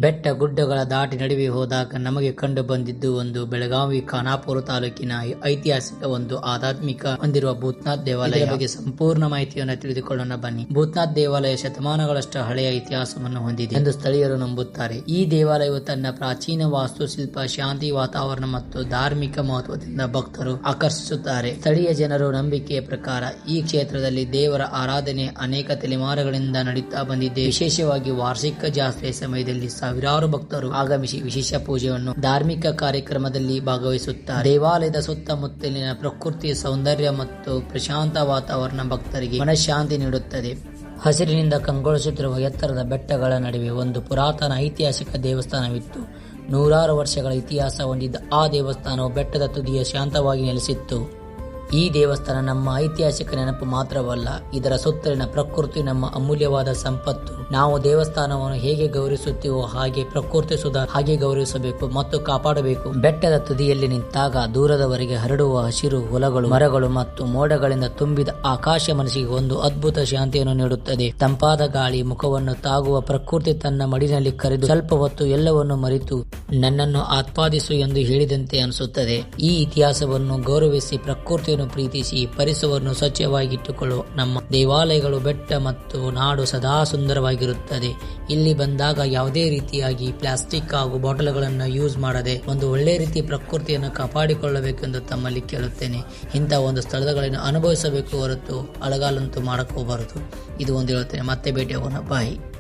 ಬೆಟ್ಟ ಗುಡ್ಡಗಳ ದಾಟಿ ನಡುವೆ ಹೋದಾಗ ನಮಗೆ ಕಂಡು ಬಂದಿದ್ದು ಒಂದು ಬೆಳಗಾವಿ ಖಾನಾಪುರ ತಾಲೂಕಿನ ಐತಿಹಾಸಿಕ ಒಂದು ಆಧ್ಯಾತ್ಮಿಕ ಹೊಂದಿರುವ ಭೂತನಾಥ್ ದೇವಾಲಯ ಬಗ್ಗೆ ಸಂಪೂರ್ಣ ಮಾಹಿತಿಯನ್ನು ತಿಳಿದುಕೊಳ್ಳೋಣ ಬನ್ನಿ. ಭೂತನಾಥ್ ದೇವಾಲಯ ಶತಮಾನಗಳಷ್ಟು ಹಳೆಯ ಇತಿಹಾಸವನ್ನು ಹೊಂದಿದೆ ಎಂದು ಸ್ಥಳೀಯರು ನಂಬುತ್ತಾರೆ. ಈ ದೇವಾಲಯವು ತನ್ನ ಪ್ರಾಚೀನ ವಾಸ್ತುಶಿಲ್ಪ, ಶಾಂತಿ ವಾತಾವರಣ ಮತ್ತು ಧಾರ್ಮಿಕ ಮಹತ್ವದಿಂದ ಭಕ್ತರು ಆಕರ್ಷಿಸುತ್ತಾರೆ. ಸ್ಥಳೀಯ ಜನರು ನಂಬಿಕೆಯ ಪ್ರಕಾರ ಈ ಕ್ಷೇತ್ರದಲ್ಲಿ ದೇವರ ಆರಾಧನೆ ಅನೇಕ ತಲೆಮಾರುಗಳಿಂದ ನಡೆಯುತ್ತಾ ಬಂದಿದೆ. ವಿಶೇಷವಾಗಿ ವಾರ್ಷಿಕ ಜಾತ್ರೆ ಸಮಯದಲ್ಲಿ ಸಾವಿರಾರು ಭಕ್ತರು ಆಗಮಿಸಿ ವಿಶೇಷ ಪೂಜೆಯನ್ನು ಧಾರ್ಮಿಕ ಕಾರ್ಯಕ್ರಮದಲ್ಲಿ ಭಾಗವಹಿಸುತ್ತಾರೆ. ದೇವಾಲಯದ ಸುತ್ತಮುತ್ತಲಿನ ಪ್ರಕೃತಿಯ ಸೌಂದರ್ಯ ಮತ್ತು ಪ್ರಶಾಂತ ವಾತಾವರಣ ಭಕ್ತರಿಗೆ ಮನಃಶಾಂತಿ ನೀಡುತ್ತದೆ. ಹಸಿರಿನಿಂದ ಕಂಗೊಳಿಸುತ್ತಿರುವ ಎತ್ತರದ ಬೆಟ್ಟಗಳ ನಡುವೆ ಒಂದು ಪುರಾತನ ಐತಿಹಾಸಿಕ ದೇವಸ್ಥಾನವಿತ್ತು. ನೂರಾರು ವರ್ಷಗಳ ಇತಿಹಾಸ ಹೊಂದಿದ್ದ ಆ ದೇವಸ್ಥಾನವು ಬೆಟ್ಟದ ತುದಿಯ ಶಾಂತವಾಗಿ ನೆಲೆಸಿತ್ತು. ಈ ದೇವಸ್ಥಾನ ನಮ್ಮ ಐತಿಹಾಸಿಕ ನೆನಪು ಮಾತ್ರವಲ್ಲ, ಇದರ ಸುತ್ತಲಿನ ಪ್ರಕೃತಿ ನಮ್ಮ ಅಮೂಲ್ಯವಾದ ಸಂಪತ್ತು. ನಾವು ದೇವಸ್ಥಾನವನ್ನು ಹೇಗೆ ಗೌರವಿಸುತ್ತೀವೋ ಹಾಗೆ ಪ್ರಕೃತಿ ಸುಧಾ ಹಾಗೆ ಗೌರವಿಸಬೇಕು ಮತ್ತು ಕಾಪಾಡಬೇಕು. ಬೆಟ್ಟದ ತುದಿಯಲ್ಲಿ ನಿಂತಾಗ ದೂರದವರೆಗೆ ಹರಡುವ ಹಸಿರು ಹೊಲಗಳು, ಮರಗಳು ಮತ್ತು ಮೋಡಗಳಿಂದ ತುಂಬಿದ ಆಕಾಶ ಮನಸ್ಸಿಗೆ ಒಂದು ಅದ್ಭುತ ಶಾಂತಿಯನ್ನು ನೀಡುತ್ತದೆ. ತಂಪಾದ ಗಾಳಿ ಮುಖವನ್ನು ತಾಗುವ ಪ್ರಕೃತಿ ತನ್ನ ಮಡಿನಲ್ಲಿ ಕರೆದು ಸ್ವಲ್ಪ ಹೊತ್ತು ಎಲ್ಲವನ್ನು ಮರೆತು ನನ್ನನ್ನು ಆತ್ಪಾದಿಸು ಎಂದು ಹೇಳಿದಂತೆ ಅನಿಸುತ್ತದೆ. ಈ ಇತಿಹಾಸವನ್ನು ಗೌರವಿಸಿ ಪ್ರಕೃತಿಯನ್ನು ಪ್ರೀತಿಸಿ ಪರಿಸರವನ್ನು ಸ್ವಚ್ಛವಾಗಿಟ್ಟುಕೊಳ್ಳುವ ನಮ್ಮ ದೇವಾಲಯಗಳು, ಬೆಟ್ಟ ಮತ್ತು ನಾಡು ಸದಾ ಸುಂದರವಾಗಿರುತ್ತದೆ. ಇಲ್ಲಿ ಬಂದಾಗ ಯಾವುದೇ ರೀತಿಯಾಗಿ ಪ್ಲಾಸ್ಟಿಕ್ ಹಾಗೂ ಬಾಟಲ್ಗಳನ್ನು ಯೂಸ್ ಮಾಡದೆ ಒಂದು ಒಳ್ಳೆ ರೀತಿ ಪ್ರಕೃತಿಯನ್ನು ಕಾಪಾಡಿಕೊಳ್ಳಬೇಕೆಂದು ತಮ್ಮಲ್ಲಿ ಕೇಳುತ್ತೇನೆ. ಇಂಥ ಒಂದು ಸ್ಥಳಗಳನ್ನು ಅನುಭವಿಸಬೇಕು ಹೊರತು ಅಳಗಾಲಂತೂ ಮಾಡಕೋಬಾರದು. ಇದು ಒಂದು ಹೇಳುತ್ತೇನೆ. ಮತ್ತೆ ಭೇಟಿಯಾಗೋಣ. ಬಾಯ್.